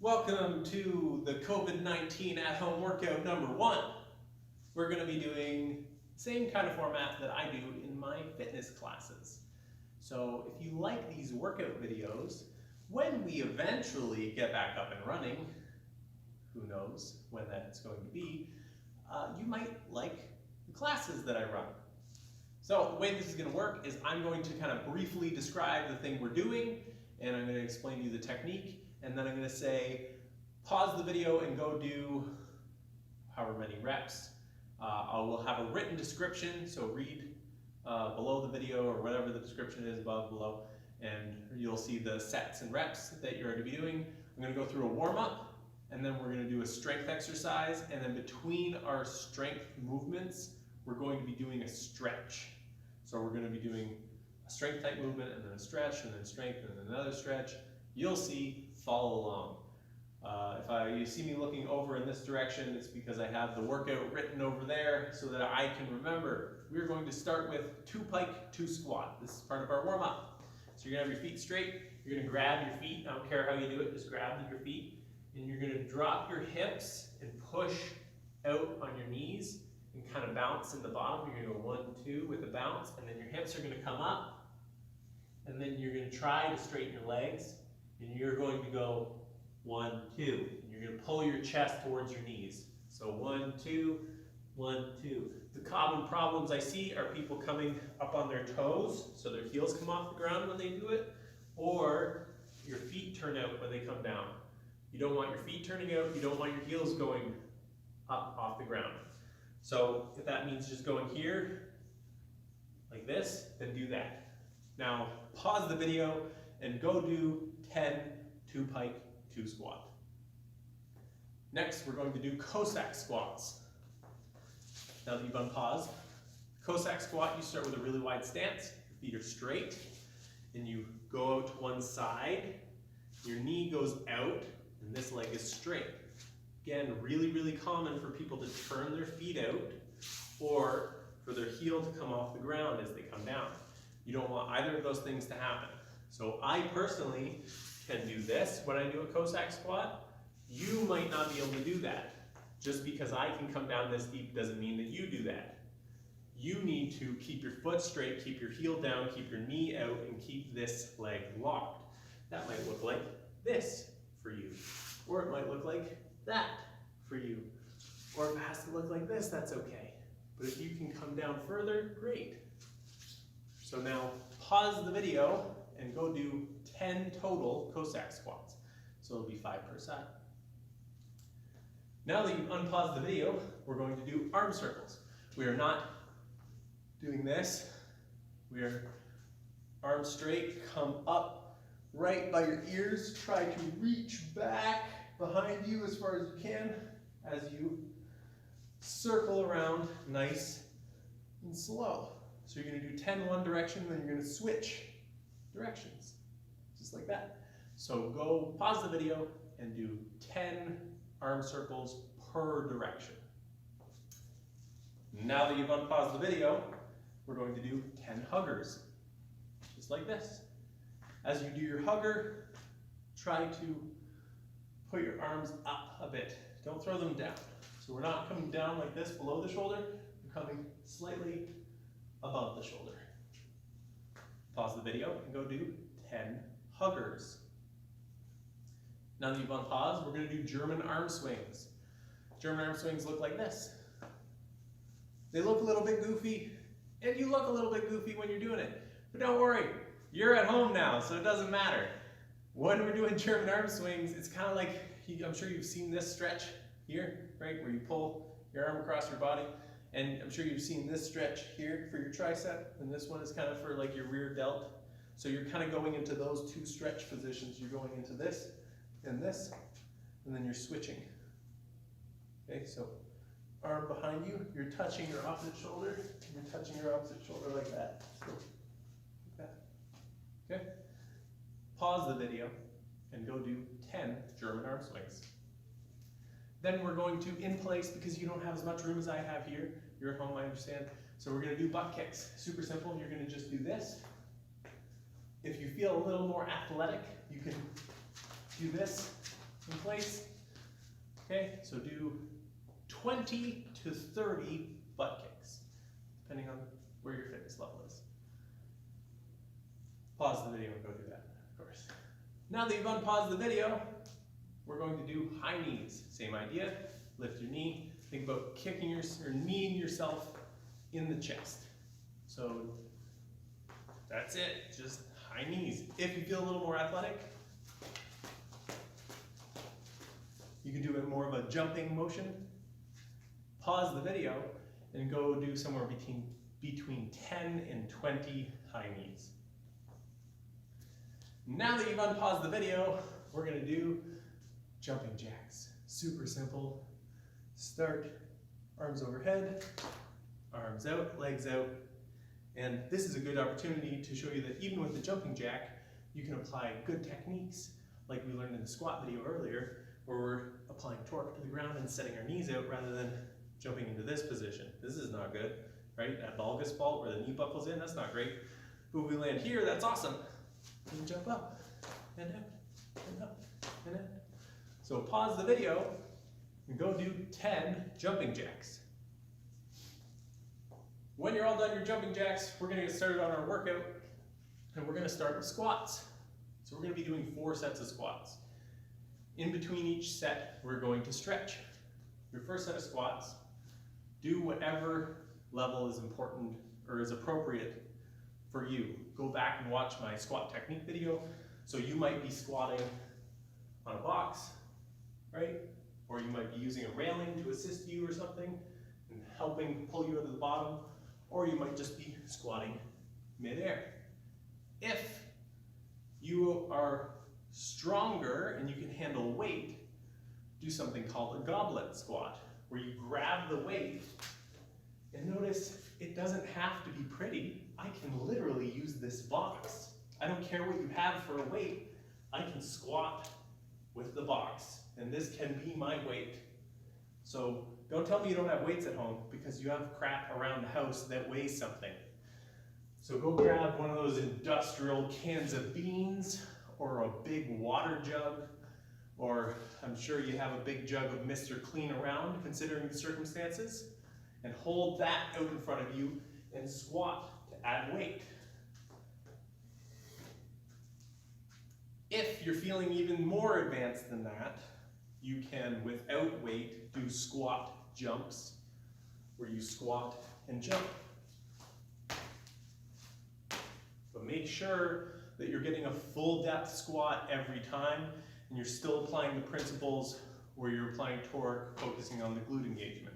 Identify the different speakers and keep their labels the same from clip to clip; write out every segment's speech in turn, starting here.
Speaker 1: Welcome to the COVID-19 at-home workout number 1. We're going to be doing the same kind of format that I do in my fitness classes. So if you like these workout videos, when we eventually get back up and running, who knows when that's going to be, you might like the classes that I run. So the way this is going to work is I'm going to kind of briefly describe the thing we're doing, and I'm going to explain to you the technique, and then I'm going to say, pause the video and go do however many reps. I will have a written description, so read below the video or whatever the description is above, below, and you'll see the sets and reps that you're going to be doing. I'm going to go through a warm-up, and then we're going to do a strength exercise, and then between our strength movements, we're going to be doing a stretch. So we're going to be doing a strength type movement, and then a stretch, and then strength, and then another stretch. You'll see, follow along. If you see me looking over in this direction, it's because I have the workout written over there so that I can remember. We're going to start with 2 pike, 2 squat. This is part of our warm-up. So you're going to have your feet straight. You're going to grab your feet. I don't care how you do it, just grab your feet. And you're going to drop your hips and push out on your knees and kind of bounce in the bottom. You're going to go 1, 2 with a bounce, and then your hips are going to come up. And then you're going to try to straighten your legs, and you're going to go 1, 2. And you're going to pull your chest towards your knees. So 1, 2, 1, 2. The common problems I see are people coming up on their toes, so their heels come off the ground when they do it, or your feet turn out when they come down. You don't want your feet turning out, you don't want your heels going up off the ground. So if that means just going here, like this, then do that. Now pause the video and go do 10 2 pike, 2 squat. Next, we're going to do Cossack squats. Now that you've unpaused, Cossack squat, you start with a really wide stance. Your feet are straight, and you go out to one side. Your knee goes out, and this leg is straight. Again, really, really common for people to turn their feet out or for their heel to come off the ground as they come down. You don't want either of those things to happen. So I personally can do this when I do a Cossack squat. You might not be able to do that. Just because I can come down this deep doesn't mean that you do that. You need to keep your foot straight, keep your heel down, keep your knee out, and keep this leg locked. That might look like this for you. Or it might look like that for you. Or if it has to look like this, that's okay. But if you can come down further, great. So now pause the video and go do 10 total Cossack squats. So it'll be 5 per side. Now that you've unpaused the video, we're going to do arm circles. We are not doing this. We are arms straight, come up right by your ears. Try to reach back behind you as far as you can as you circle around nice and slow. So you're going to do 10 one direction, then you're going to switch directions, just like that. So go pause the video and do 10 arm circles per direction. Now that you've unpaused the video, we're going to do 10 huggers, just like this. As you do your hugger, try to put your arms up a bit. Don't throw them down. So we're not coming down like this below the shoulder, we're coming slightly above the shoulder. Pause the video and go do 10 huggers. Now that you've unpaused, we're going to do German arm swings. German arm swings look like this. They look a little bit goofy, and you look a little bit goofy when you're doing it. But don't worry, you're at home now, so it doesn't matter. When we're doing German arm swings, it's kind of like, I'm sure you've seen this stretch here, right, where you pull your arm across your body. And I'm sure you've seen this stretch here for your tricep, and this one is kind of for like your rear delt. So you're kind of going into those 2 stretch positions. You're going into this, and then you're switching. Okay, so arm behind you, you're touching your opposite shoulder, you're touching your opposite shoulder like that. So, like that. Okay? Pause the video and go do 10 German arm swings. Then we're going to, in place, because you don't have as much room as I have here, you're at home, I understand, so we're going to do butt kicks. Super simple, you're going to just do this. If you feel a little more athletic, you can do this in place. Okay, so do 20 to 30 butt kicks, depending on where your fitness level is. Pause the video and go do that, of course. Now that you've unpaused the video, we're going to do high knees. Same idea, lift your knee, think about kicking or kneeing yourself in the chest. So that's it, just high knees. If you feel a little more athletic, you can do it more of a jumping motion. Pause the video and go do somewhere between 10 and 20 high knees. Now that you've unpaused the video, we're gonna do jumping jacks. Super simple. Start, arms overhead, arms out, legs out. And this is a good opportunity to show you that even with the jumping jack, you can apply good techniques like we learned in the squat video earlier, where we're applying torque to the ground and setting our knees out rather than jumping into this position. This is not good, right? That valgus fault where the knee buckles in, that's not great. But if we land here, that's awesome. And jump up, and out, and up, and out. So pause the video and go do 10 jumping jacks. When you're all done your jumping jacks, we're gonna get started on our workout, and we're gonna start with squats. So we're gonna be doing 4 sets of squats. In between each set, we're going to stretch. Your first set of squats, do whatever level is important or is appropriate for you. Go back and watch my squat technique video. So you might be squatting on a box, right? Or you might be using a railing to assist you or something and helping pull you out of the bottom. Or you might just be squatting midair. If you are stronger and you can handle weight, do something called a goblet squat, where you grab the weight, and notice it doesn't have to be pretty. I can literally use this box. I don't care what you have for a weight, I can squat with the box, and this can be my weight. So don't tell me you don't have weights at home, because you have crap around the house that weighs something. So go grab one of those industrial cans of beans, or a big water jug, or I'm sure you have a big jug of Mr. Clean around, considering the circumstances, and hold that out in front of you and squat to add weight. If you're feeling even more advanced than that, you can, without weight, do squat jumps, where you squat and jump. But make sure that you're getting a full depth squat every time, and you're still applying the principles where you're applying torque, focusing on the glute engagement.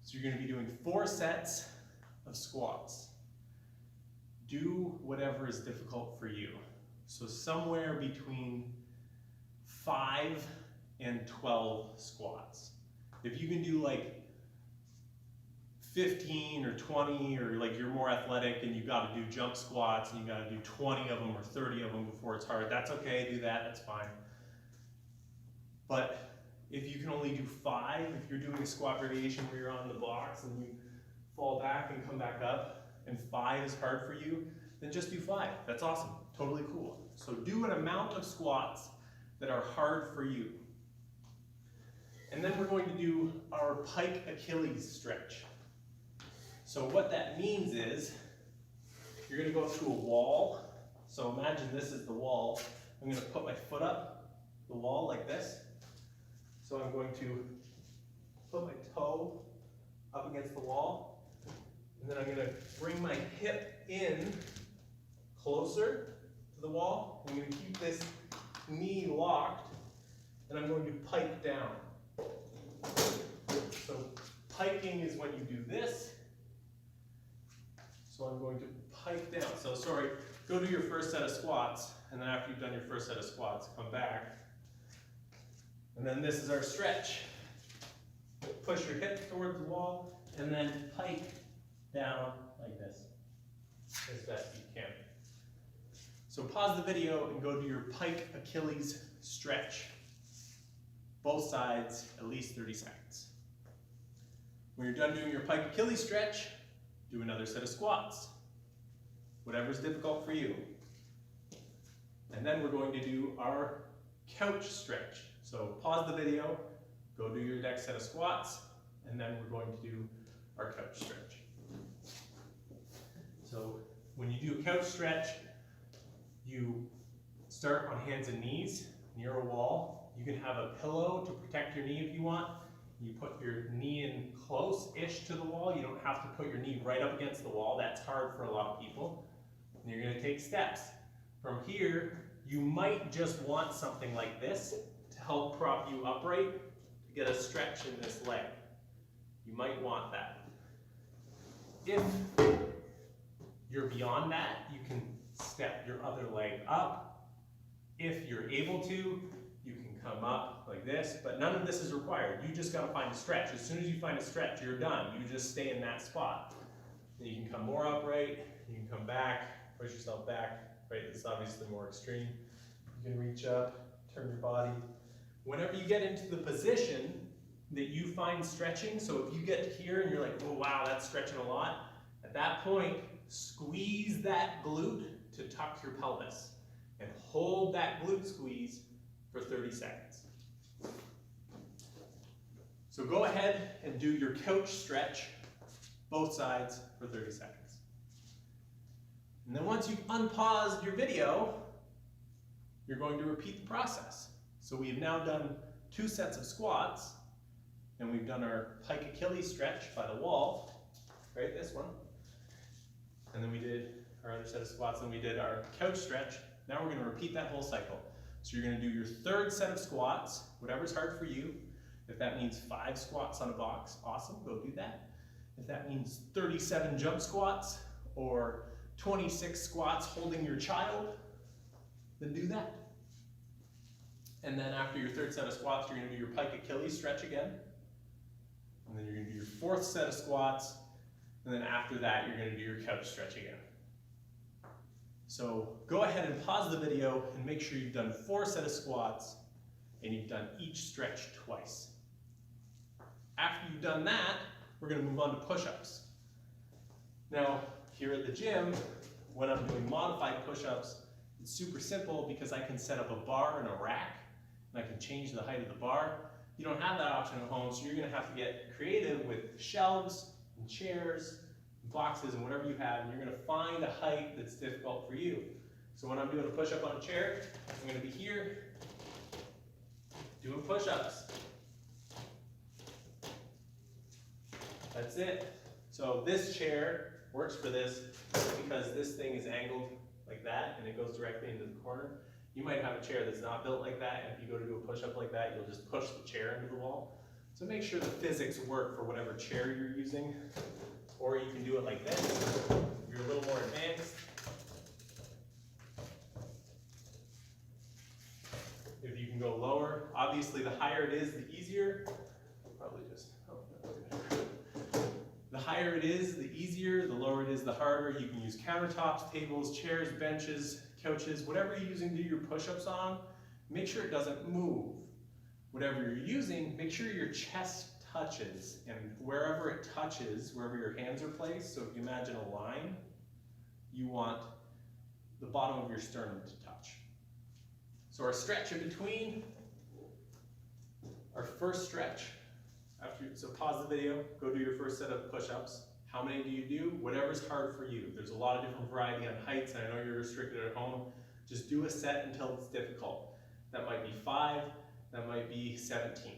Speaker 1: So you're going to be doing 4 sets of squats. Do whatever is difficult for you. So somewhere between 5 and 12 squats. If you can do like 15 or 20, or like you're more athletic and you got to do jump squats and you got to do 20 of them or 30 of them before it's hard, that's okay, do that, that's fine. But if you can only do 5, if you're doing a squat variation where you're on the box and you fall back and come back up, and 5 is hard for you, then just do 5. That's awesome, totally cool. So do an amount of squats that are hard for you. And then we're going to do our Pike Achilles stretch. So what that means is, you're going to go up to a wall. So imagine this is the wall. I'm going to put my foot up the wall like this. So I'm going to put my toe up against the wall. And then I'm going to bring my hip in closer to the wall. I'm going to keep this knee locked. And I'm going to pike down. So piking is when you do this. So I'm going to pike down. So sorry, go do your first set of squats, and then after you've done your first set of squats, come back. And then this is our stretch. Push your hip towards the wall, and then pike down like this, as best you can. So pause the video and go do your Pike Achilles stretch. Both sides, at least 30 seconds. When you're done doing your Pike Achilles stretch, do another set of squats. Whatever's difficult for you. And then we're going to do our couch stretch. So pause the video, go do your next set of squats, and then we're going to do our couch stretch. So when you do a couch stretch, you start on hands and knees near a wall. You can have a pillow to protect your knee if you want. You put your knee in close-ish to the wall. You don't have to put your knee right up against the wall. That's hard for a lot of people. And you're going to take steps. From here, you might just want something like this to help prop you upright, to get a stretch in this leg. You might want that. If you're beyond that, you can step your other leg up. If you're able to, you can come up like this, but none of this is required. You just gotta find a stretch. As soon as you find a stretch, you're done. You just stay in that spot. Then you can come more upright, you can come back, push yourself back, right? This is obviously more extreme. You can reach up, turn your body. Whenever you get into the position that you find stretching, so if you get here and you're like, oh wow, that's stretching a lot, at that point, squeeze that glute to tuck your pelvis and hold that glute squeeze for 30 seconds. So go ahead and do your couch stretch, both sides, for 30 seconds. And then once you've unpaused your video, you're going to repeat the process. So we've now done 2 sets of squats, and we've done our Pike Achilles stretch by the wall, right, this one. And then we did our other set of squats, and we did our couch stretch. Now we're going to repeat that whole cycle. So you're going to do your 3rd set of squats, whatever's hard for you. If that means 5 squats on a box, awesome, go do that. If that means 37 jump squats or 26 squats holding your child, then do that. And then after your 3rd set of squats, you're going to do your Pike Achilles stretch again. And then you're going to do your 4th set of squats. And then after that, you're going to do your couch stretch again. So go ahead and pause the video and make sure you've done 4 sets of squats and you've done each stretch twice. After you've done that, we're going to move on to push-ups. Now, here at the gym, when I'm doing modified push-ups, it's super simple because I can set up a bar and a rack, and I can change the height of the bar. You don't have that option at home, so you're going to have to get creative with shelves and chairs, and boxes, and whatever you have, and you're going to find a height that's difficult for you. So when I'm doing a push-up on a chair, I'm going to be here doing push-ups. That's it. So this chair works for this because this thing is angled like that and it goes directly into the corner. You might have a chair that's not built like that, and if you go to do a push-up like that, you'll just push the chair into the wall. So make sure the physics work for whatever chair you're using, or you can do it like this if you're a little more advanced. If you can go lower, obviously the higher it is, the easier. Probably just, the higher it is, the easier. The lower it is, the harder. You can use countertops, tables, chairs, benches, couches, whatever you're using to do your push-ups on, make sure it doesn't move. Whatever you're using, make sure your chest touches, and wherever it touches, wherever your hands are placed, so if you imagine a line, you want the bottom of your sternum to touch. So our stretch in between, our first stretch, so pause the video, go do your first set of push-ups. How many do you do? Whatever's hard for you. There's a lot of different variety on heights, and I know you're restricted at home. Just do a set until it's difficult. That might be 5, that might be 17.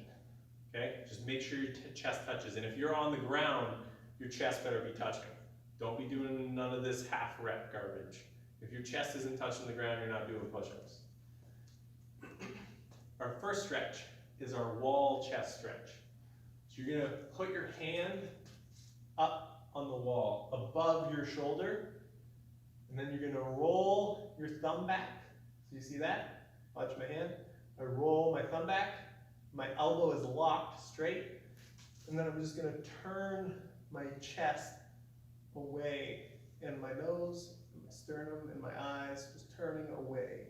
Speaker 1: Okay? Just make sure your chest touches. And if you're on the ground, your chest better be touching. Don't be doing none of this half rep garbage. If your chest isn't touching the ground, you're not doing push-ups. Our first stretch is our wall chest stretch. So you're gonna put your hand up on the wall, above your shoulder, and then you're gonna roll your thumb back. So you see that? Watch my hand. I roll my thumb back, my elbow is locked straight, and then I'm just gonna turn my chest away, and my nose, and my sternum, and my eyes, just turning away.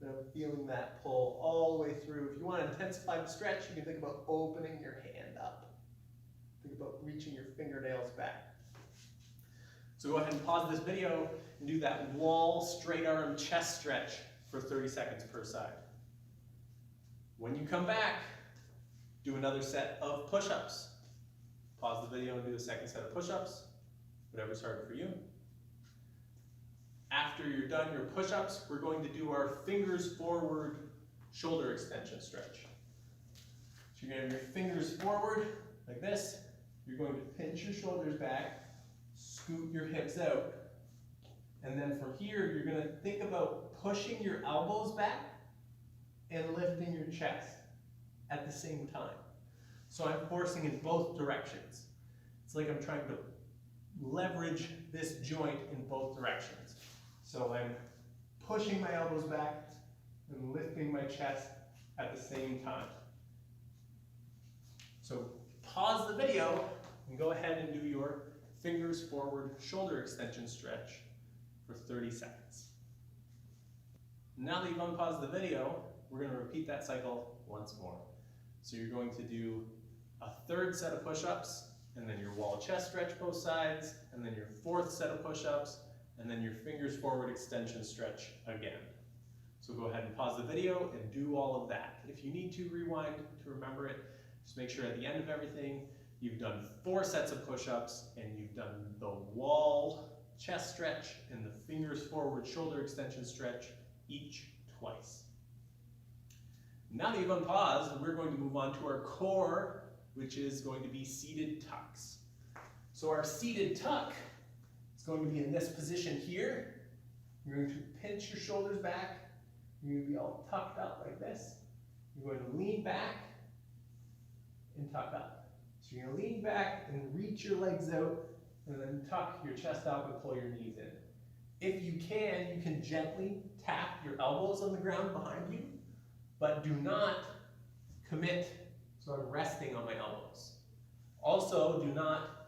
Speaker 1: And I'm feeling that pull all the way through. If you want to intensify the stretch, you can think about opening your hand up. Think about reaching your fingernails back. So go ahead and pause this video and do that wall straight arm chest stretch for 30 seconds per side. When you come back, do another set of push-ups. Pause the video and do a second set of push-ups, whatever's hard for you. After you're done your push-ups, we're going to do our fingers forward shoulder extension stretch. So you're going to have your fingers forward like this. You're going to pinch your shoulders back, scoot your hips out. And then from here, you're going to think about pushing your elbows back and lifting your chest at the same time. So I'm forcing in both directions. It's like I'm trying to leverage this joint in both directions. So I'm pushing my elbows back and lifting my chest at the same time. So pause the video and go ahead and do your fingers forward shoulder extension stretch for 30 seconds. Now that you've unpaused the video, we're going to repeat that cycle once more. So you're going to do a third set of push-ups, and then your wall chest stretch both sides, and then your fourth set of push-ups, and then your fingers forward extension stretch again. So go ahead and pause the video and do all of that. If you need to rewind to remember it, just make sure at the end of everything, you've done 4 sets of push-ups, and you've done the wall chest stretch and the fingers forward shoulder extension stretch each twice. Now that you've unpaused, we're going to move on to our core, which is going to be seated tucks. So our seated tuck is going to be in this position here. You're going to pinch your shoulders back. You're going to be all tucked up like this. You're going to lean back and tuck up. So you're going to lean back and reach your legs out, and then tuck your chest up and pull your knees in. If you can gently tap your elbows on the ground behind you, but do not commit sort of resting on my elbows. Also, do not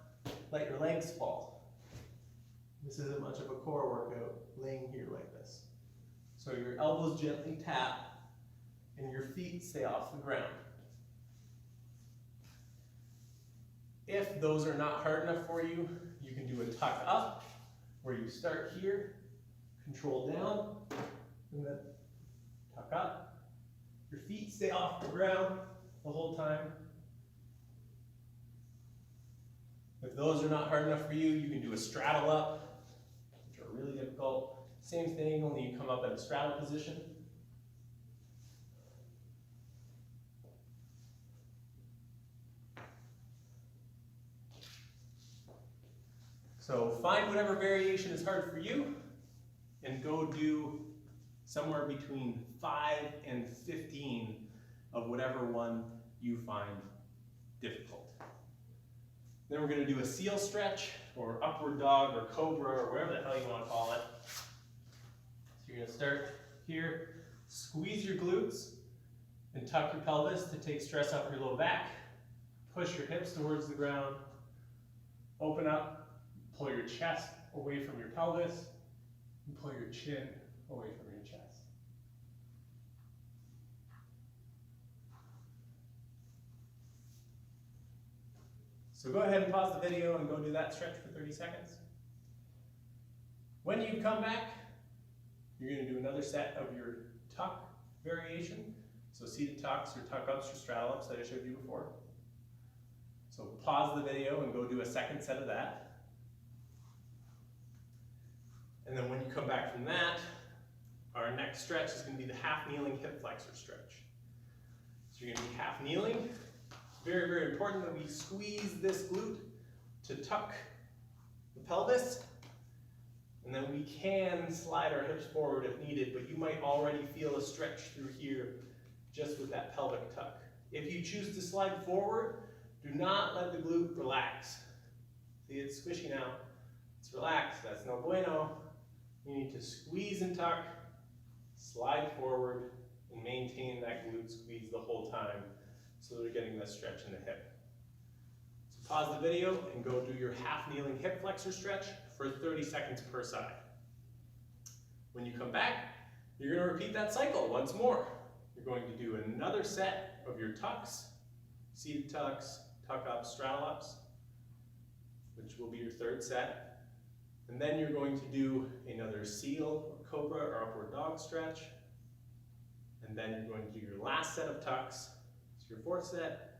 Speaker 1: let your legs fall. This isn't much of a core workout, laying here like this. So your elbows gently tap, and your feet stay off the ground. If those are not hard enough for you, you can do a tuck up, where you start here, control down, and then tuck up. Your feet stay off the ground the whole time. If those are not hard enough for you, you can do a straddle up, which are really difficult. Same thing, only you come up in a straddle position. So find whatever variation is hard for you and go do somewhere between 5 and 15 of whatever one you find difficult. Then we're going to do a seal stretch or upward dog or cobra or whatever the hell you want to call it. So you're going to start here, squeeze your glutes and tuck your pelvis to take stress off your low back. Push your hips towards the ground, open up, pull your chest away from your pelvis, and pull your chin away from your chest. So go ahead and pause the video and go do that stretch for 30 seconds. When you come back, you're going to do another set of your tuck variation. So seated tucks, your tuck ups, your straddle ups that I showed you before. So pause the video and go do a second set of that. And then when you come back from that, our next stretch is going to be the half kneeling hip flexor stretch. So you're going to be half kneeling. Very, very important that we squeeze this glute to tuck the pelvis. And then we can slide our hips forward if needed, but you might already feel a stretch through here just with that pelvic tuck. If you choose to slide forward, do not let the glute relax. See, it's squishy now. It's relaxed. That's no bueno. You need to squeeze and tuck, slide forward, and maintain that glute squeeze the whole time so that you're getting that stretch in the hip. So pause the video and go do your half kneeling hip flexor stretch for 30 seconds per side. When you come back, you're going to repeat that cycle once more. You're going to do another set of your tucks, seated tucks, tuck ups, straddle ups, which will be your third set. And then you're going to do another seal, or cobra, or upward dog stretch. And then you're going to do your last set of tucks. It's your fourth set.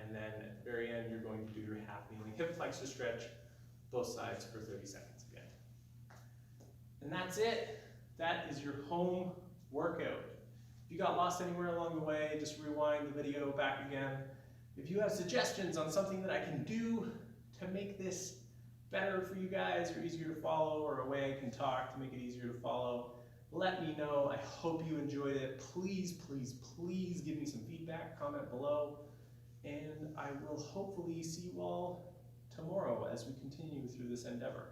Speaker 1: And then at the very end, you're going to do your half kneeling hip flexor stretch, both sides for 30 seconds again. And that's it. That is your home workout. If you got lost anywhere along the way, just rewind the video back again. If you have suggestions on something that I can do to make this better for you guys or easier to follow, or a way I can talk to make it easier to follow, let me know. I hope you enjoyed it. Please, please, please give me some feedback, comment below, and I will hopefully see you all tomorrow as we continue through this endeavor.